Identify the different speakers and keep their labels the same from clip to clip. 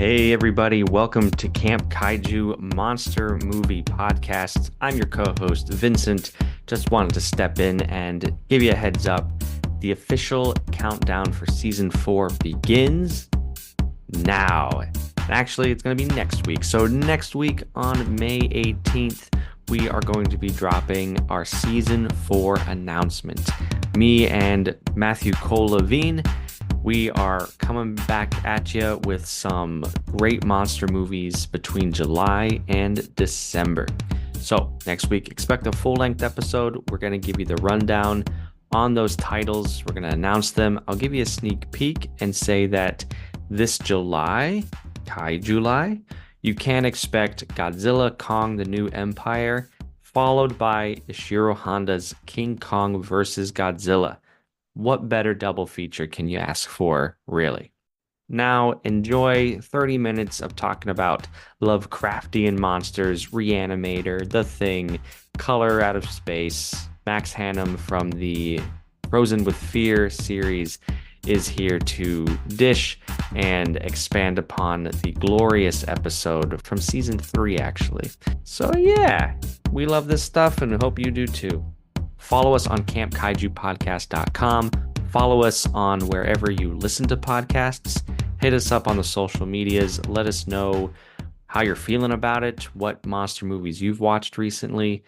Speaker 1: Hey everybody, welcome to Camp Kaiju Monster Movie Podcast. I'm your co-host, Vincent. Just wanted to step in and give you a heads up. The official countdown for season 4 begins now. Actually, it's going to be next week. So next week on May 18th, we are going to be dropping our season 4 announcement. Me and Matthew Cole Levine, we are coming back at you with some great monster movies between July and December. So next week, expect a full-length episode. We're going to give you the rundown on those titles. We're going to announce them. I'll give you a sneak peek and say that this July, Kaiju, you can expect Godzilla Kong: The New Empire, followed by Ishiro Honda's King Kong vs. Godzilla. What better double feature can you ask for, really? Now, enjoy 30 minutes of talking about Lovecraftian monsters, RE-ANIMATOR, The Thing, Color Out of Space. Max Hannam from the Frozen with Fear series is here to dish and expand upon the glorious episode from season 3, actually. So yeah, we love this stuff and hope you do too. Follow us on campkaijupodcast.com. Follow us on wherever you listen to podcasts. Hit us up on the social medias. Let us know how you're feeling about it, what monster movies you've watched recently.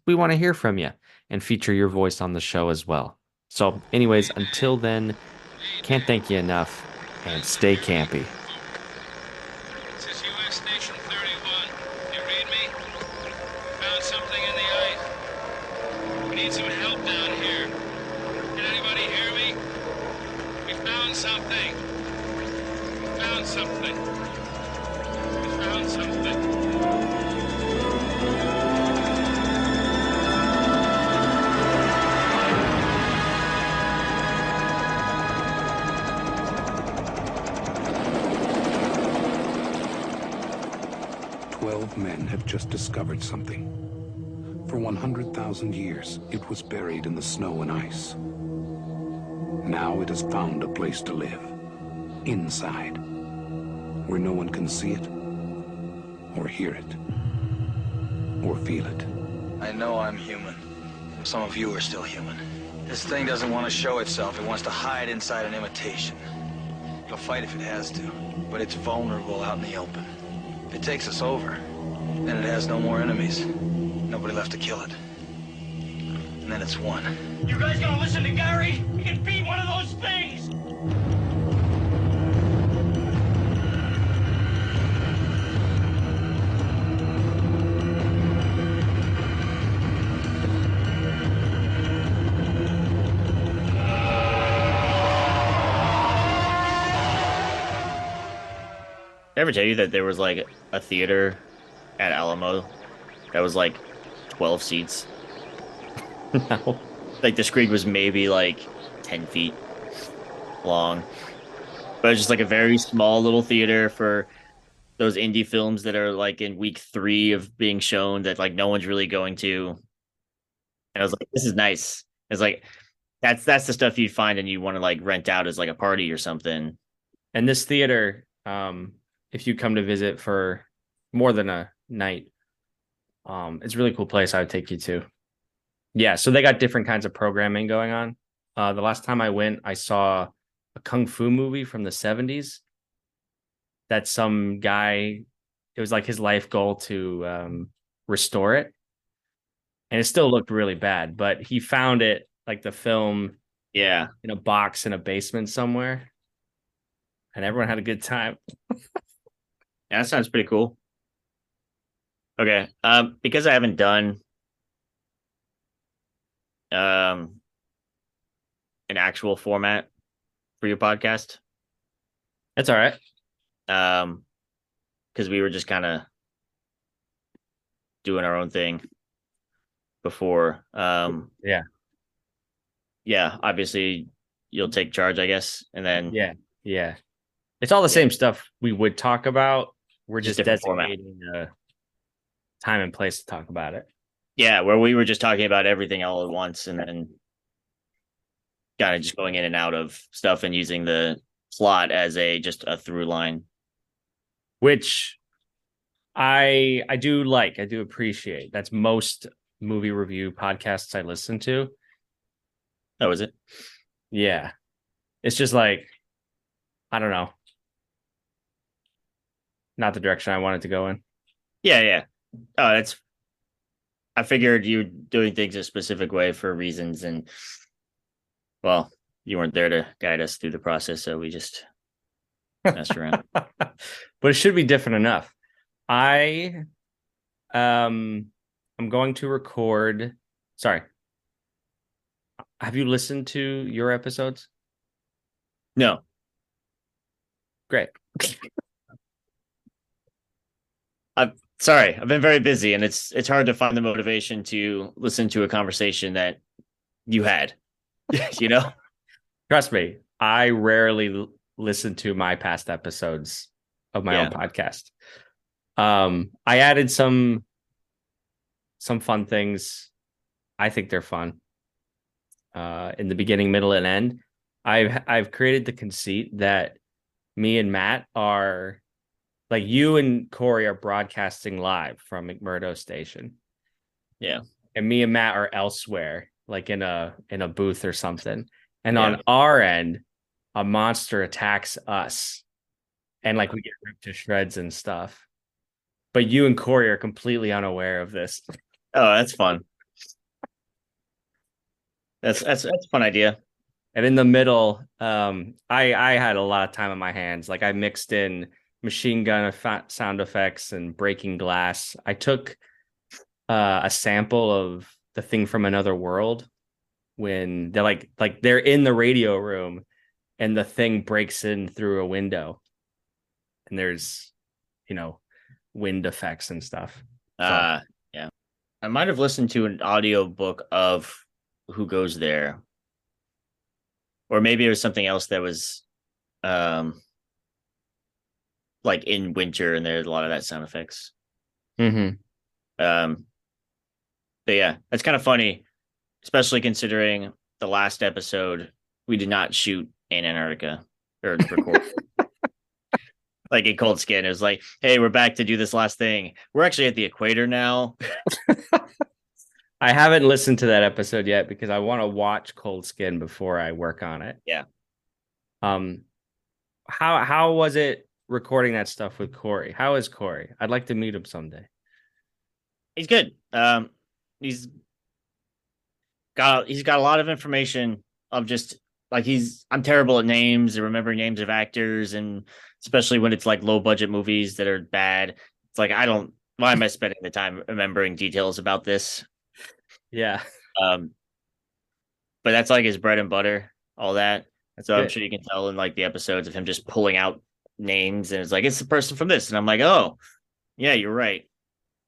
Speaker 1: We want to hear from you and feature your voice on the show as well. So anyways, until then, can't thank you enough, and stay campy.
Speaker 2: This is U.S. Station 31. You read me? Found something in the ice. We need some help down here. Can anybody hear me? We found something. We found something. We found something.
Speaker 3: 12 men have just discovered something. For 100,000 years, it was buried in the snow and ice. Now it has found a place to live. Inside. Where no one can see it, or hear it, or feel it.
Speaker 4: I know I'm human. Some of you are still human. This thing doesn't want to show itself. It wants to hide inside an imitation. It'll fight if it has to, but it's vulnerable out in the open. If it takes us over, then it has no more enemies. Nobody left to kill it. And then it's won.
Speaker 5: You guys gonna listen to Gary? He can beat one of those things!
Speaker 6: Did I ever tell you that there was like a theater at Alamo that was like 12 seats?
Speaker 1: No.
Speaker 6: Like the screen was maybe like 10 feet long. But it's just like a very small little theater for those indie films that are like in week 3 of being shown that like no one's really going to. And I was like, this is nice. It's like that's the stuff you'd find and you want to like rent out as like a party or something.
Speaker 1: And this theater, if you come to visit for more than a night, it's a really cool place I would take you to. Yeah, so they got different kinds of programming going on. The last time I went, I saw a kung fu movie from the 70s that some guy, it was like his life goal to restore it. And it still looked really bad, but he found it, like the film,
Speaker 6: Yeah.
Speaker 1: in a box in a basement somewhere. And everyone had a good time.
Speaker 6: Yeah, that sounds pretty cool. Okay. Because I haven't done an actual format for your podcast.
Speaker 1: That's all right.
Speaker 6: Because we were just kind of doing our own thing before.
Speaker 1: Yeah.
Speaker 6: Yeah, obviously you'll take charge, I guess. And then
Speaker 1: Yeah. It's all the same stuff we would talk about. We're just
Speaker 6: different format.
Speaker 1: designating a time and place to talk about it.
Speaker 6: Yeah, where we were just talking about everything all at once and then kind of just going in and out of stuff and using the plot as just a through line.
Speaker 1: which I do like. I do appreciate. That's most movie review podcasts I listen to.
Speaker 6: Oh, is it?
Speaker 1: Yeah. It's just like, I don't know, not the direction I wanted to go in.
Speaker 6: Yeah, yeah. Oh, that's. I figured you doing things a specific way for reasons, and well, you weren't there to guide us through the process, so we just messed around.
Speaker 1: But it should be different enough. I I'm going to record. Sorry. Have you listened to your episodes?
Speaker 6: No,
Speaker 1: Great.
Speaker 6: I'm sorry. I've been very busy, and it's hard to find the motivation to listen to a conversation that you had. You know?
Speaker 1: Trust me, I rarely listen to my past episodes of my own
Speaker 6: Yeah.
Speaker 1: podcast. I added some fun things. I think they're fun. In the beginning, middle, and end. I've created the conceit that me and Matt are like you and Corey are broadcasting live from McMurdo Station.
Speaker 6: Yeah.
Speaker 1: And me and Matt are elsewhere, like in a booth or something. And
Speaker 6: Yeah.
Speaker 1: on our end, a monster attacks us, and like we get ripped to shreds and stuff. But you and Corey are completely unaware of this.
Speaker 6: Oh, that's fun. That's a fun idea.
Speaker 1: And in the middle, I had a lot of time on my hands. Like I mixed in machine gun sound effects and breaking glass. I took a sample of the thing from another world when they're like they're in the radio room and the thing breaks in through a window and there's wind effects and stuff.
Speaker 6: Yeah. I might have listened to an audio book of Who Goes There. Or maybe it was something else that was like in winter and there's a lot of that sound effects.
Speaker 1: Mm-hmm.
Speaker 6: But yeah, that's kind of funny, especially considering the last episode we did not shoot in Antarctica or record. Like in Cold Skin, it was like, hey, we're back to do this last thing. We're actually at the equator now.
Speaker 1: I haven't listened to that episode yet because I want to watch Cold Skin before I work on it.
Speaker 6: Yeah.
Speaker 1: How was it recording that stuff with Corey? How is Corey? I'd like to meet him someday.
Speaker 6: He's good. He's got a lot of information of just like I'm terrible at names and remembering names of actors, and especially when it's like low budget movies that are bad. It's like why am I spending the time remembering details about this?
Speaker 1: Yeah.
Speaker 6: But that's like his bread and butter, all that.
Speaker 1: That's
Speaker 6: So
Speaker 1: good.
Speaker 6: I'm sure you can tell in like the episodes of him just pulling out names, and it's like it's the person from this, and I'm like, oh, yeah, you're right.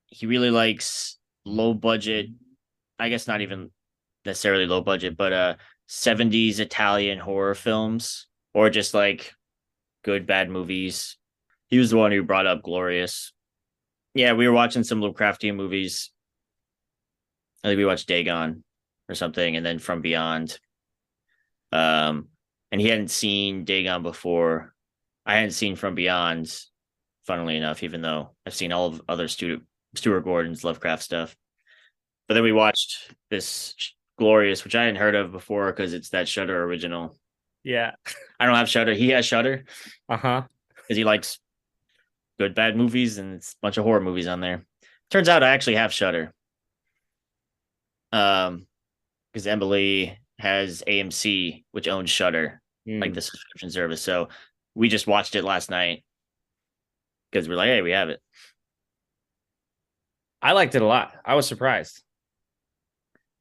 Speaker 6: He really likes low budget. I guess not even necessarily low budget, but 70s Italian horror films or just like good bad movies. He was the one who brought up Glorious. Yeah, we were watching some Lovecraftian movies. I think we watched Dagon or something, and then From Beyond. And he hadn't seen Dagon before. I hadn't seen From Beyond, funnily enough, even though I've seen all of other Stuart Gordon's Lovecraft stuff. But then we watched this Glorious, which I hadn't heard of before because it's that Shudder original.
Speaker 1: Yeah.
Speaker 6: I don't have Shudder. He has Shudder.
Speaker 1: Uh-huh.
Speaker 6: Because he likes good bad movies, and it's a bunch of horror movies on there. Turns out I actually have Shudder. Because Emily has AMC, which owns Shudder, like the subscription service. So we just watched it last night because we're like, hey, we have it.
Speaker 1: I liked it a lot. I was surprised.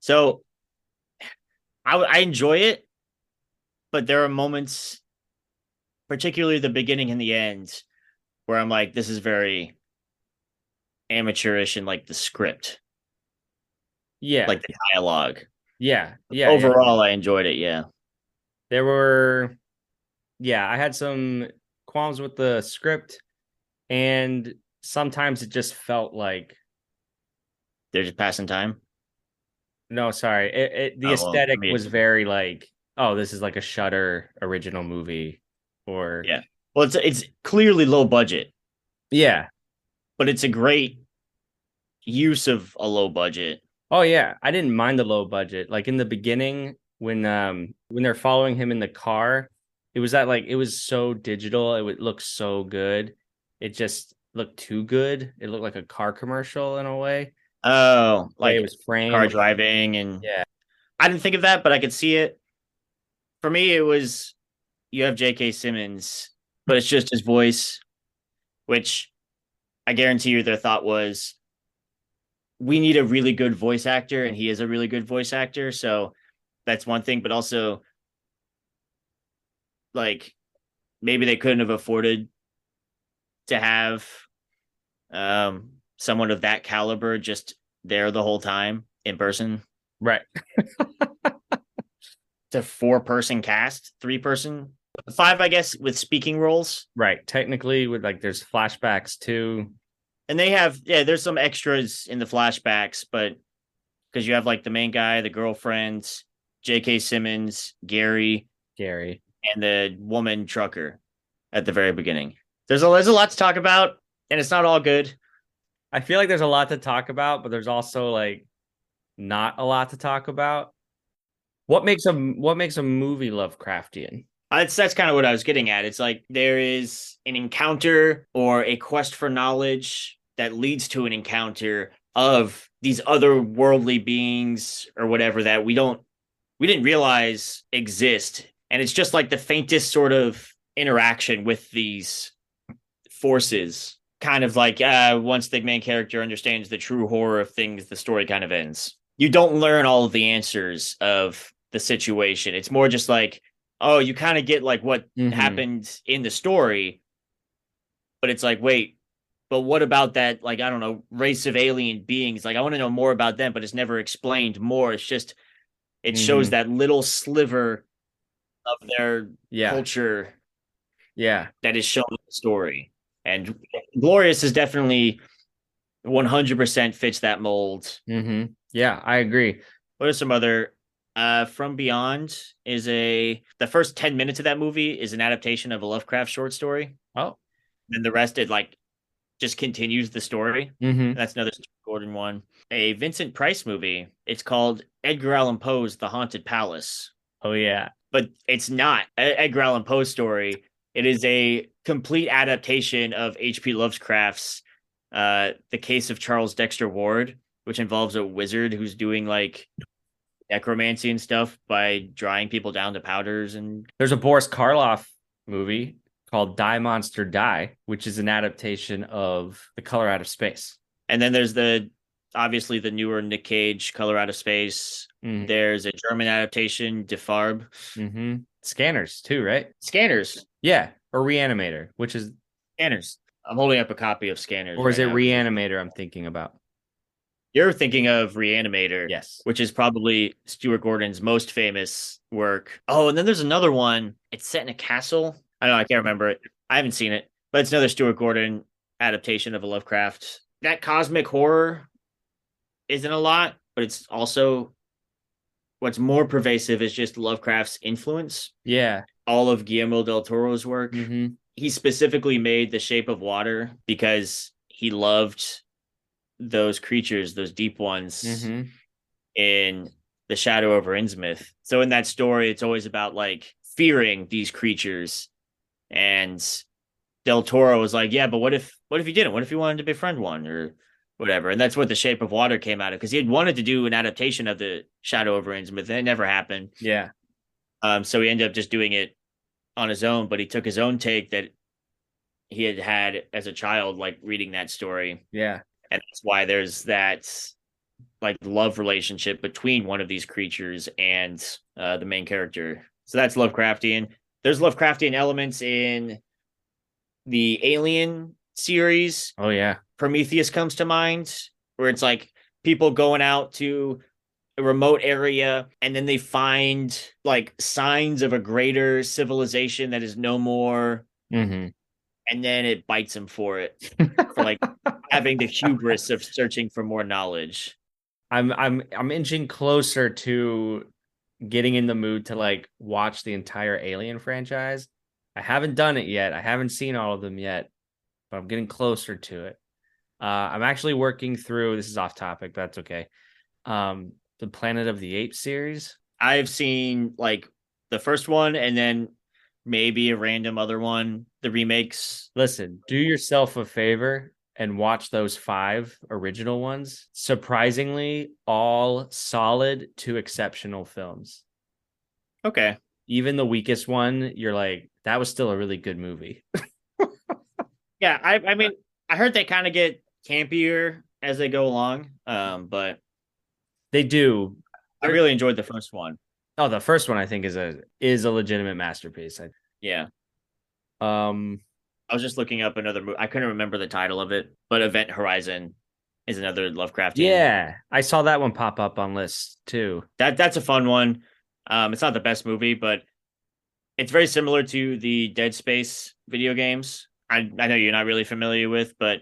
Speaker 6: So I enjoy it, but there are moments, particularly the beginning and the end, where I'm like, this is very amateurish in like the script.
Speaker 1: Yeah.
Speaker 6: Like the dialogue.
Speaker 1: Yeah.
Speaker 6: Overall, I enjoyed it. Yeah.
Speaker 1: There were, I had some qualms with the script, and sometimes it just felt like
Speaker 6: they're just passing time.
Speaker 1: No, sorry. The aesthetic was very like, oh, this is like a Shudder original movie, or
Speaker 6: yeah. Well, it's clearly low budget.
Speaker 1: Yeah.
Speaker 6: but it's a great use of a low budget.
Speaker 1: Oh yeah. I didn't mind the low budget. Like in the beginning when they're following him in the car, it was so digital. It would look so good. It just looked too good. It looked like a car commercial in a way.
Speaker 6: Oh,
Speaker 1: The way it
Speaker 6: like
Speaker 1: was framed.
Speaker 6: car driving, and
Speaker 1: Yeah.
Speaker 6: I didn't think of that, but I could see it. For me, it was you have J.K. Simmons, but it's just his voice, which I guarantee you their thought was we need a really good voice actor, and he is a really good voice actor. So that's one thing, but also like maybe they couldn't have afforded to have someone of that caliber just there the whole time in person.
Speaker 1: Right.
Speaker 6: It's a 4-person cast, 3-person, 5, I guess, with speaking roles.
Speaker 1: Right. Technically, with like there's flashbacks too.
Speaker 6: And they have, yeah, there's some extras in the flashbacks, but because you have like the main guy, the girlfriend, J.K. Simmons,
Speaker 1: Gary.
Speaker 6: and the woman trucker at the very beginning. There's a lot to talk about, and it's not all good.
Speaker 1: I feel like there's a lot to talk about, but there's also like not a lot to talk about. What makes a movie Lovecraftian?
Speaker 6: That's kind of what I was getting at. It's like there is an encounter or a quest for knowledge that leads to an encounter of these other worldly beings or whatever that we didn't realize exist. And it's just like the faintest sort of interaction with these forces. Kind of like once the main character understands the true horror of things, the story kind of ends. You don't learn all of the answers of the situation. It's more just like, oh, you kind of get like what happened in the story, but it's like, wait, but what about that? Like, I don't know, race of alien beings. Like, I want to know more about them, but it's never explained more. It's just, it shows that little sliver of their culture
Speaker 1: Yeah.
Speaker 6: that is shown in the story. And Glorious is definitely 100% fits that mold.
Speaker 1: Yeah, I agree.
Speaker 6: What are some other From Beyond is the first 10 minutes of that movie is an adaptation of a Lovecraft short story.
Speaker 1: Oh.
Speaker 6: And the rest it like just continues the story. That's another Stuart Gordon one. A Vincent Price movie. It's called Edgar Allan Poe's The Haunted Palace.
Speaker 1: Oh yeah.
Speaker 6: But it's not Edgar Allan Poe's story. It is a complete adaptation of H.P. Lovecraft's The Case of Charles Dexter Ward, which involves a wizard who's doing like necromancy and stuff by drying people down to powders. And
Speaker 1: there's a Boris Karloff movie called Die Monster Die, which is an adaptation of The Color Out of Space.
Speaker 6: And then there's obviously the newer Nick Cage Color Out of Space. There's a German adaptation, Defarb.
Speaker 1: Scanners too, right?
Speaker 6: Scanners.
Speaker 1: Yeah, or Reanimator, which is
Speaker 6: Scanners. I'm holding up a copy of Scanners.
Speaker 1: Or is it Reanimator I'm thinking about?
Speaker 6: You're thinking of Re-Animator.
Speaker 1: Yes.
Speaker 6: Which is probably Stuart Gordon's most famous work. Oh, and then there's another one. It's set in a castle. I don't know, I can't remember it. I haven't seen it, but it's another Stuart Gordon adaptation of a Lovecraft. That cosmic horror isn't a lot, but it's also what's more pervasive is just Lovecraft's influence.
Speaker 1: Yeah.
Speaker 6: All of Guillermo del Toro's work. He specifically made The Shape of Water because he loved those creatures, those deep ones in The Shadow over Innsmouth. So in that story, it's always about like fearing these creatures. And Del Toro was like, yeah, but what if you didn't? What if you wanted to befriend one or whatever? And that's what The Shape of Water came out of, because he had wanted to do an adaptation of The Shadow over Innsmouth, and it never happened.
Speaker 1: Yeah.
Speaker 6: So he ended up just doing it on his own, but he took his own take that he had as a child, like reading that story.
Speaker 1: Yeah.
Speaker 6: And that's why there's that like love relationship between one of these creatures and the main character. So that's Lovecraftian. There's Lovecraftian elements in the Alien series.
Speaker 1: Oh yeah.
Speaker 6: Prometheus comes to mind, where it's like people going out to a remote area and then they find like signs of a greater civilization that is no more. And then it bites him for it, for like having the hubris of searching for more knowledge.
Speaker 1: I'm inching closer to getting in the mood to like watch the entire Alien franchise. I haven't done it yet. I haven't seen all of them yet. but I'm getting closer to it. I'm actually working through. This is off topic, but that's okay. The Planet of the Apes series.
Speaker 6: I've seen like the first one and then maybe a random other one, the remakes.
Speaker 1: Listen, do yourself a favor and watch those 5 original ones. Surprisingly, all solid to exceptional films.
Speaker 6: Okay.
Speaker 1: Even the weakest one, you're like, that was still a really good movie.
Speaker 6: Yeah, I mean, I heard they kind of get campier as they go along, but
Speaker 1: they do.
Speaker 6: I really enjoyed the first one.
Speaker 1: Oh, the first one I think is a legitimate masterpiece.
Speaker 6: Yeah.
Speaker 1: I
Speaker 6: was just looking up another movie. I couldn't remember the title of it, but Event Horizon is another Lovecraftian.
Speaker 1: Yeah, I saw that one pop up on lists too.
Speaker 6: That's a fun one. It's not the best movie, but it's very similar to the Dead Space video games. I know you're not really familiar with, but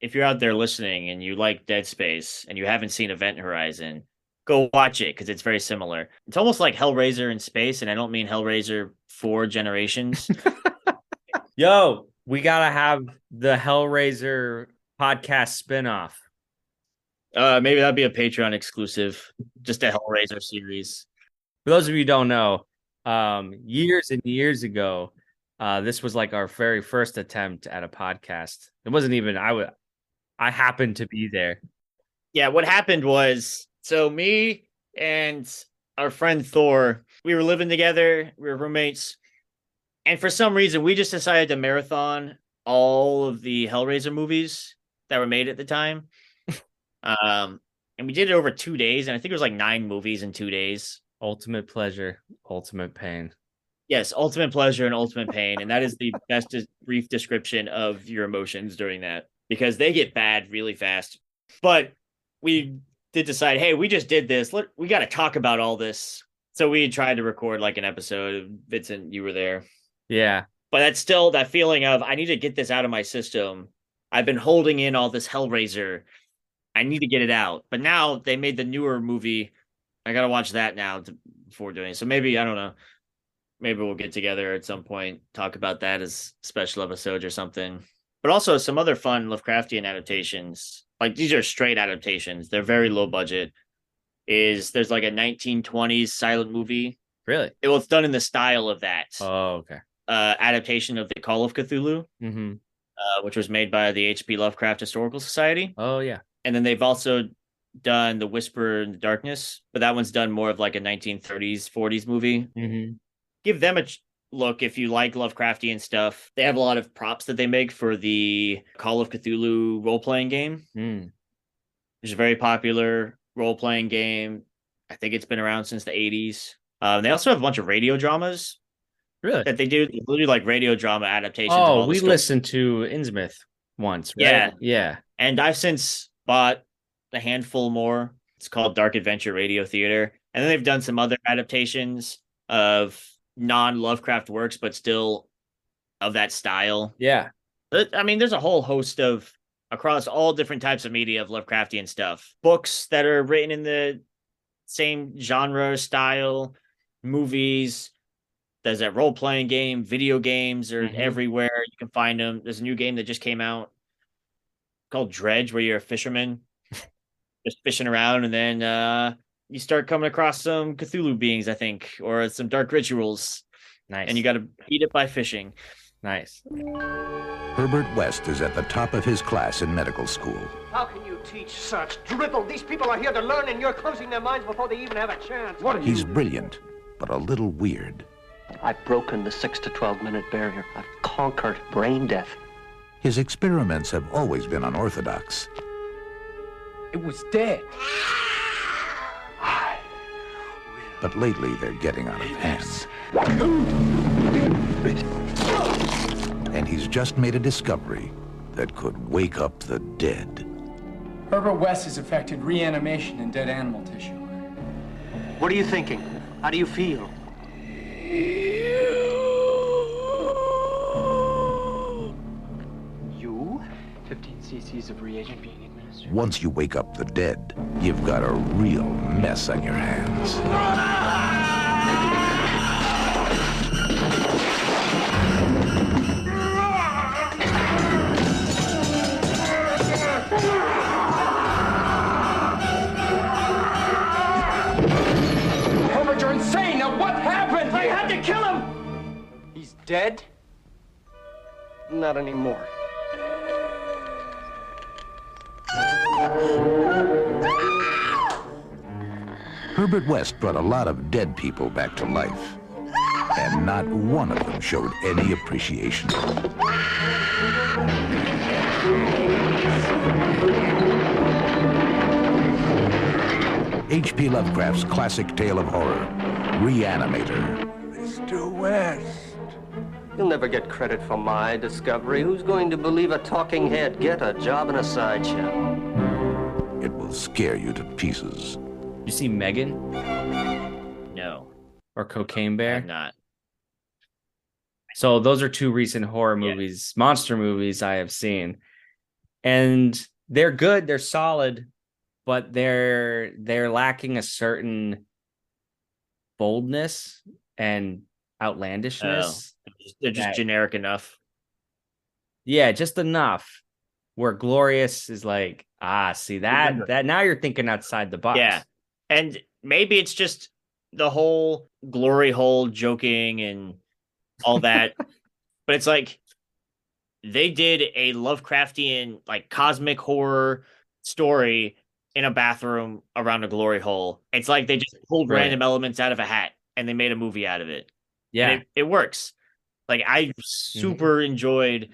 Speaker 6: if you're out there listening and you like Dead Space and you haven't seen Event Horizon, go watch it because it's very similar. It's almost like Hellraiser in space, and I don't mean Hellraiser 4 generations.
Speaker 1: Yo, we gotta have the Hellraiser podcast spinoff.
Speaker 6: Maybe that'd be a Patreon exclusive, just a Hellraiser series.
Speaker 1: For those of you who don't know, years and years ago, this was like our very first attempt at a podcast. It wasn't even I happened to be there.
Speaker 6: Yeah, what happened was, so me and our friend Thor, we were living together, we were roommates, and for some reason we just decided to marathon all of the Hellraiser movies that were made at the time. And we did it over 2 days, and I think it was like 9 movies in 2 days.
Speaker 1: Ultimate pleasure, ultimate pain.
Speaker 6: Yes, ultimate pleasure and ultimate pain. And that is the best brief description of your emotions during that, because they get bad really fast. But we did decide, hey, we just did this. We got to talk about all this. So we tried to record like an episode. Vincent, you were there.
Speaker 1: Yeah.
Speaker 6: But that's still that feeling of, I need to get this out of my system. I've been holding in all this Hellraiser. I need to get it out. But now they made the newer movie. I got to watch that now before doing it. So maybe, I don't know. Maybe we'll get together at some point, talk about that as special episodes or something. But also some other fun Lovecraftian adaptations. Like, these are straight adaptations. They're very low budget. There's like a 1920s silent movie.
Speaker 1: Really?
Speaker 6: It's done in the style of that.
Speaker 1: Oh, okay.
Speaker 6: Adaptation of the Call of Cthulhu, which was made by the H.P. Lovecraft Historical Society.
Speaker 1: Oh, yeah.
Speaker 6: And then they've also done The Whisper in the Darkness, but that one's done more of like a 1930s, 40s movie. Give them a look if you like Lovecraftian stuff. They have a lot of props that they make for the Call of Cthulhu role-playing game. It's a very popular role-playing game. I think it's been around since the 80s. They also have a bunch of radio dramas.
Speaker 1: Really?
Speaker 6: That they do. Literally like radio drama adaptations.
Speaker 1: Oh, we listened to Innsmouth once, right?
Speaker 6: Yeah.
Speaker 1: Yeah.
Speaker 6: And I've since bought a handful more. It's called Dark Adventure Radio Theater. And then they've done some other adaptations of non-Lovecraft works, but still of that style.
Speaker 1: Yeah.
Speaker 6: I mean, there's a whole host of, across all different types of media, of Lovecraftian stuff. Books that are written in the same genre style, movies. There's that role-playing game, video games are everywhere. You can find them. There's a new game that just came out called Dredge, where you're a fisherman just fishing around, and then you start coming across some Cthulhu beings, I think, or some dark rituals.
Speaker 1: Nice.
Speaker 6: And you got to beat it by fishing.
Speaker 1: Nice.
Speaker 7: Herbert West is at the top of his class in medical school.
Speaker 8: How can you teach such drivel? These people are here to learn, and you're closing their minds before they even have a chance.
Speaker 7: He's brilliant, but a little weird.
Speaker 9: I've broken the 6 to 12 minute barrier. I've conquered brain death.
Speaker 7: His experiments have always been unorthodox.
Speaker 8: It was dead.
Speaker 7: But lately they're getting out of hand. And he's just made a discovery that could wake up the dead.
Speaker 10: Herbert West has affected reanimation in dead animal tissue.
Speaker 9: What are you thinking? How do you feel?
Speaker 10: You? 15 cc's of reagent being administered.
Speaker 7: Once you wake up the dead, you've got a real mess on your hands.
Speaker 8: Dead? Not anymore.
Speaker 7: Herbert West brought a lot of dead people back to life, and not one of them showed any appreciation. H.P. Lovecraft's classic tale of horror, Re-Animator.
Speaker 8: Mr. West. You'll never get credit for my discovery. Who's going to believe a talking head get a job in a sideshow?
Speaker 7: It will scare you to pieces.
Speaker 1: You see Megan
Speaker 6: No,
Speaker 1: or Cocaine
Speaker 6: I
Speaker 1: Bear?
Speaker 6: have not.
Speaker 1: So those are two recent horror movies, monster movies I have seen. And they're good, they're solid, but they're lacking a certain boldness and outlandishness.
Speaker 6: They're just generic enough.
Speaker 1: Yeah, just enough where Glorious is like, see that now you're thinking outside the box.
Speaker 6: Yeah. And maybe it's just the whole glory hole joking and all that. But it's like they did a Lovecraftian, like, cosmic horror story in a bathroom around a glory hole. It's like they just pulled random elements out of a hat and they made a movie out of it.
Speaker 1: Yeah.
Speaker 6: And it works. Like, I super enjoyed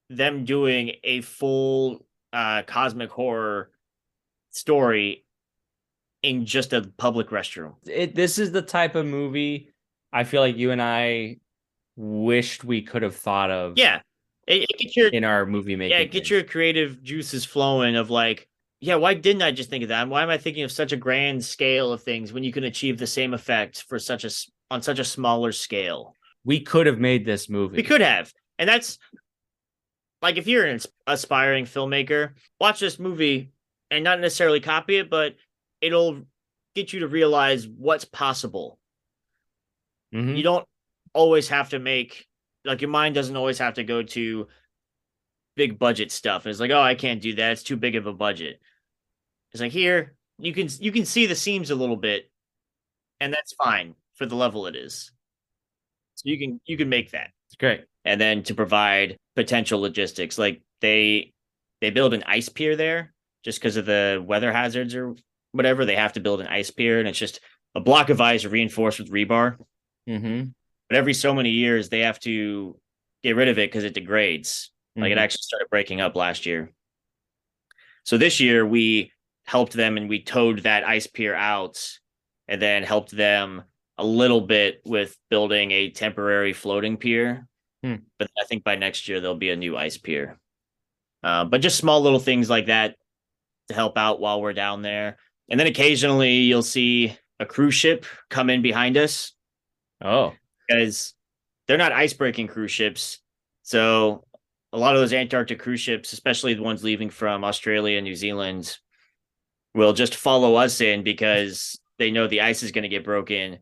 Speaker 6: them doing a full cosmic horror story in just a public restroom.
Speaker 1: This is the type of movie I feel like you and I wished we could have thought of.
Speaker 6: Yeah. It gets your,
Speaker 1: in our movie making.
Speaker 6: Yeah, get your creative juices flowing of like, yeah, why didn't I just think of that? Why am I thinking of such a grand scale of things when you can achieve the same effect for on such a smaller scale?
Speaker 1: We could have made this movie.
Speaker 6: We could have. And that's like, if you're an aspiring filmmaker, watch this movie and not necessarily copy it, but it'll get you to realize what's possible.
Speaker 1: Mm-hmm.
Speaker 6: You don't always have to make, like, your mind doesn't always have to go to big budget stuff. It's like, oh, I can't do that. It's too big of a budget. It's like, here, you can see the seams a little bit, and that's fine for the level it is. So you can make that.
Speaker 1: It's great.
Speaker 6: And then to provide potential logistics, like they build an ice pier there just because of the weather hazards or whatever. They have to build an ice pier, and it's just a block of ice reinforced with rebar.
Speaker 1: Mm-hmm.
Speaker 6: But every so many years, they have to get rid of it because it degrades. Like, it actually started breaking up last year. So this year, we helped them and we towed that ice pier out and then helped them a little bit with building a temporary floating pier. But I think by next year, there'll be a new ice pier. But just small little things like that to help out while we're down there. And then occasionally you'll see a cruise ship come in behind us.
Speaker 1: Oh.
Speaker 6: Because they're not ice-breaking cruise ships. So a lot of those Antarctic cruise ships, especially the ones leaving from Australia and New Zealand, will just follow us in because they know the ice is going to get broken.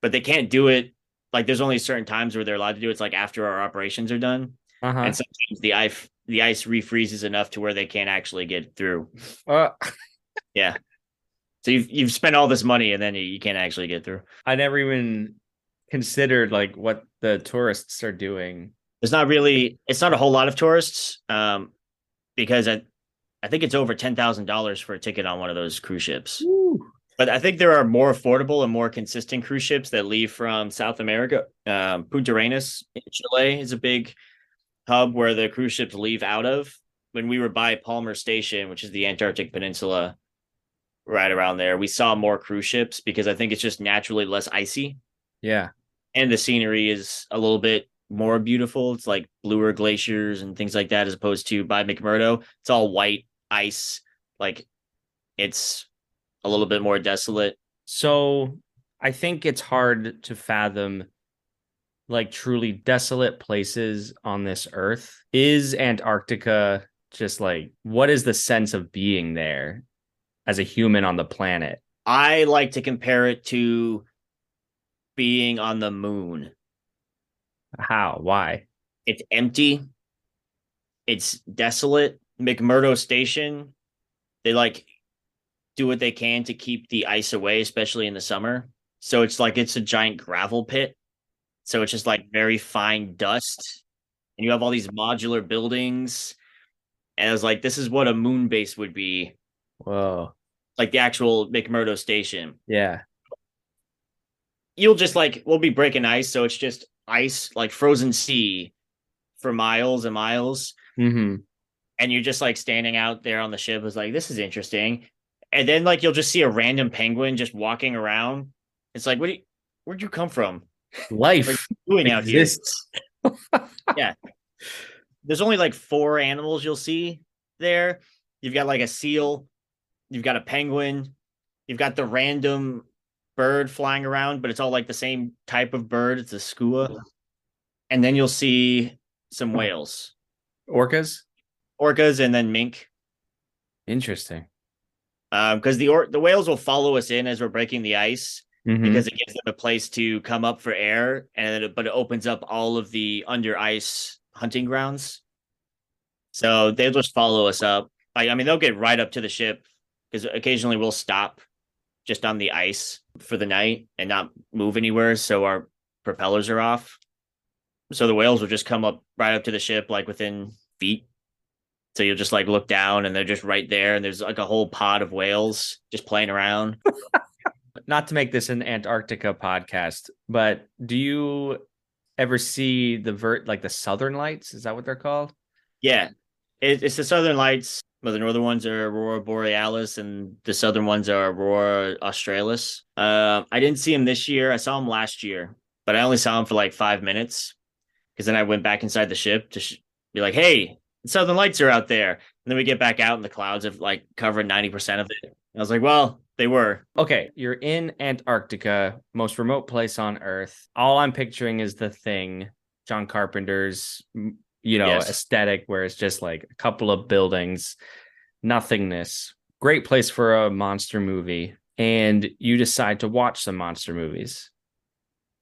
Speaker 6: But they can't do it. Like, there's only certain times where they're allowed to do it. It's like after our operations are done. And sometimes the ice refreezes enough to where they can't actually get through. Yeah. So you've spent all this money and then you can't actually get through.
Speaker 1: I never even considered like what the tourists are doing.
Speaker 6: It's not a whole lot of tourists, because I think it's over $10,000 for a ticket on one of those cruise ships.
Speaker 1: Woo.
Speaker 6: But I think there are more affordable and more consistent cruise ships that leave from South America. Punta Arenas in Chile is a big hub where the cruise ships leave out of. When we were by Palmer Station, which is the Antarctic Peninsula, right around there, we saw more cruise ships because I think it's just naturally less icy.
Speaker 1: Yeah.
Speaker 6: And the scenery is a little bit more beautiful. It's like bluer glaciers and things like that, as opposed to by McMurdo. It's all white ice. Like, it's a little bit more desolate.
Speaker 1: So I think it's hard to fathom like truly desolate places on this earth. Is Antarctica just like, what is the sense of being there as a human on the planet?
Speaker 6: I like to compare it to being on the moon.
Speaker 1: How? Why?
Speaker 6: It's empty. It's desolate. McMurdo Station, they like do what they can to keep the ice away, especially in the summer. So it's like it's a giant gravel pit. So it's just like very fine dust. And you have all these modular buildings. And I was like, this is what a moon base would be,
Speaker 1: Whoa.
Speaker 6: like the actual McMurdo station.
Speaker 1: Yeah.
Speaker 6: You'll just like, we'll be breaking ice. So it's just ice, like frozen sea for miles and miles.
Speaker 1: Mm-hmm.
Speaker 6: And you're just like standing out there on the ship. It's like, this is interesting. And then like you'll just see a random penguin just walking around. It's like, where'd you come from?
Speaker 1: Life
Speaker 6: what are you doing
Speaker 1: exists.
Speaker 6: out here? Yeah. There's only like 4 animals you'll see there. You've got like a seal, you've got a penguin, you've got the random bird flying around, but it's all like the same type of bird. It's a skua. And then you'll see some whales,
Speaker 1: Orcas.
Speaker 6: and then mink.
Speaker 1: Interesting.
Speaker 6: Because the whales will follow us in as we're breaking the ice,
Speaker 1: Mm-hmm.
Speaker 6: because it gives them a place to come up for air, but it opens up all of the under ice hunting grounds. So they'll just follow us up. I mean, they'll get right up to the ship, because occasionally we'll stop just on the ice for the night and not move anywhere, so our propellers are off. So the whales will just come up right up to the ship, like within feet. So you'll just like look down and they're just right there, and there's like a whole pod of whales just playing around.
Speaker 1: Not to make this an Antarctica podcast, but do you ever see the Southern Lights? Is that what they're called?
Speaker 6: Yeah, it's the Southern Lights. Well, the northern ones are Aurora Borealis, and the southern ones are Aurora Australis. I didn't see him this year. I saw him last year, but I only saw him for like 5 minutes, because then I went back inside the ship to be like, "Hey, the Southern Lights are out there." And then we get back out, and the clouds have like covered 90% of it. I was like, "Well, they were."
Speaker 1: Okay, you're in Antarctica, most remote place on Earth. All I'm picturing is The Thing, John Carpenter's,
Speaker 6: Yes.
Speaker 1: aesthetic, where it's just like a couple of buildings, nothingness. Great place for a monster movie. And you decide to watch some monster movies.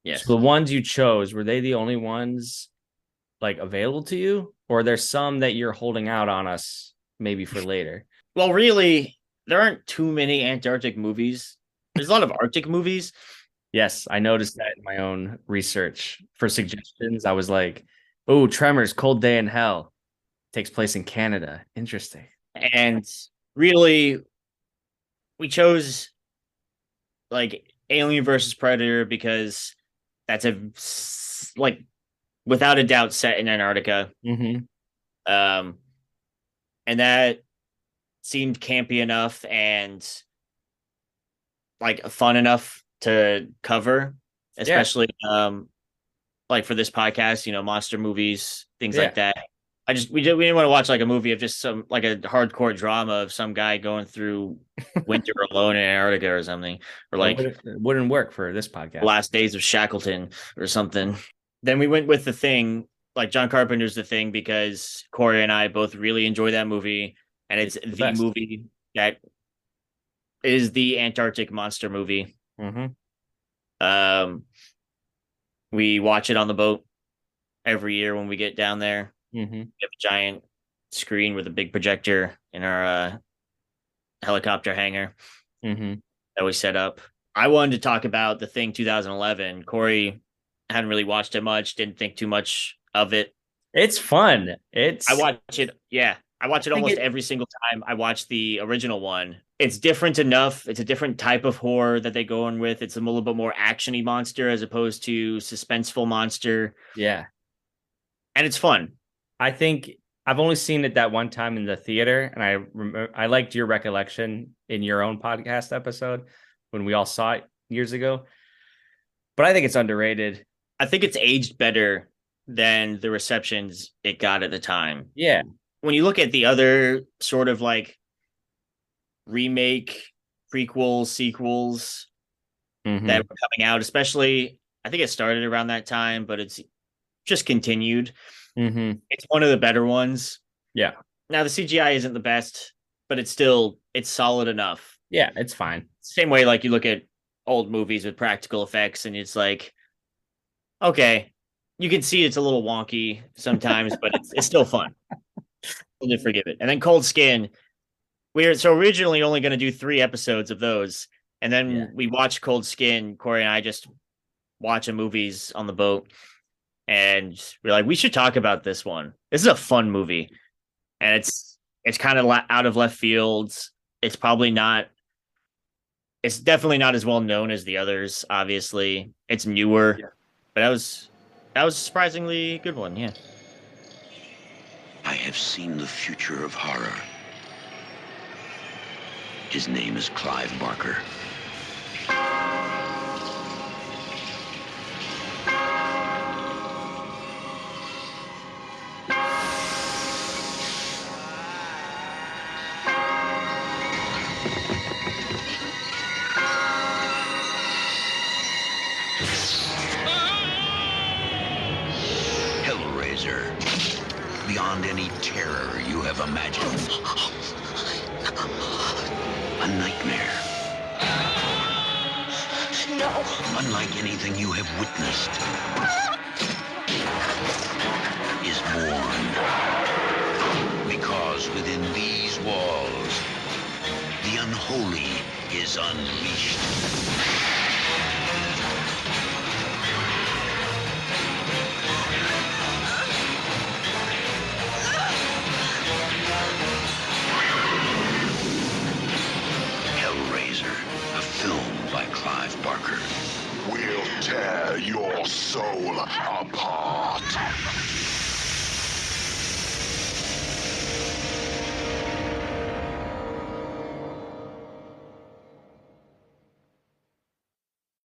Speaker 6: Yes.
Speaker 1: So the ones you chose, were they the only ones like available to you? Or there's some that you're holding out on us maybe for later?
Speaker 6: Well, really, there aren't too many Antarctic movies. There's a lot of Arctic movies.
Speaker 1: Yes, I noticed that in my own research for suggestions. I was like, oh, Tremors, Cold Day in Hell takes place in Canada. Interesting.
Speaker 6: And really, we chose like Alien versus Predator because that's like without a doubt set in Antarctica.
Speaker 1: Mm-hmm.
Speaker 6: And that seemed campy enough and like fun enough to cover, especially like for this podcast, monster movies, things like that. We didn't want to watch like a movie of just some like a hardcore drama of some guy going through winter alone in Antarctica or something, or like
Speaker 1: it wouldn't work for this podcast.
Speaker 6: Last Days of Shackleton or something. Then we went with The Thing, like John Carpenter's The Thing, because Corey and I both really enjoy that movie, and it's the movie that is the Antarctic monster movie.
Speaker 1: Mm-hmm.
Speaker 6: We watch it on the boat every year when we get down there.
Speaker 1: Mm-hmm.
Speaker 6: We have a giant screen with a big projector in our helicopter hangar that we set up. I wanted to talk about The Thing 2011. Corey hadn't really watched it much, didn't think too much of it.
Speaker 1: It's fun. I
Speaker 6: watch it. Yeah. I watch it almost every single time I watch the original one. It's different enough. It's a different type of horror that they go in with. It's a little bit more actiony monster as opposed to suspenseful monster.
Speaker 1: Yeah.
Speaker 6: And it's fun.
Speaker 1: I think I've only seen it that one time in the theater, and I liked your recollection in your own podcast episode when we all saw it years ago. But I think it's underrated.
Speaker 6: I think it's aged better than the receptions it got at the time.
Speaker 1: Yeah.
Speaker 6: When you look at the other sort of like remake, prequel, sequels that were coming out, especially, I think it started around that time, but it's just continued. It's one of the better ones.
Speaker 1: Yeah.
Speaker 6: Now the CGI isn't the best, but it's solid enough.
Speaker 1: Yeah, it's fine.
Speaker 6: Same way, like you look at old movies with practical effects, and it's like, okay, you can see it's a little wonky sometimes, but it's still fun. We'll forgive it. And then Cold Skin, we're so originally only going to do 3 episodes of those, and then we watched Cold Skin. Corey and I just watching movies on the boat, and we're like, we should talk about this one. This is a fun movie, and it's kind of out of left field. It's probably not. It's definitely not as well known as the others. Obviously, it's newer, but that was a surprisingly good one. Yeah.
Speaker 11: I have seen the future of horror. His name is Clive Barker. Beyond any terror you have imagined. A nightmare. No. Unlike anything you have witnessed, is born. Because within these walls, the unholy is unleashed.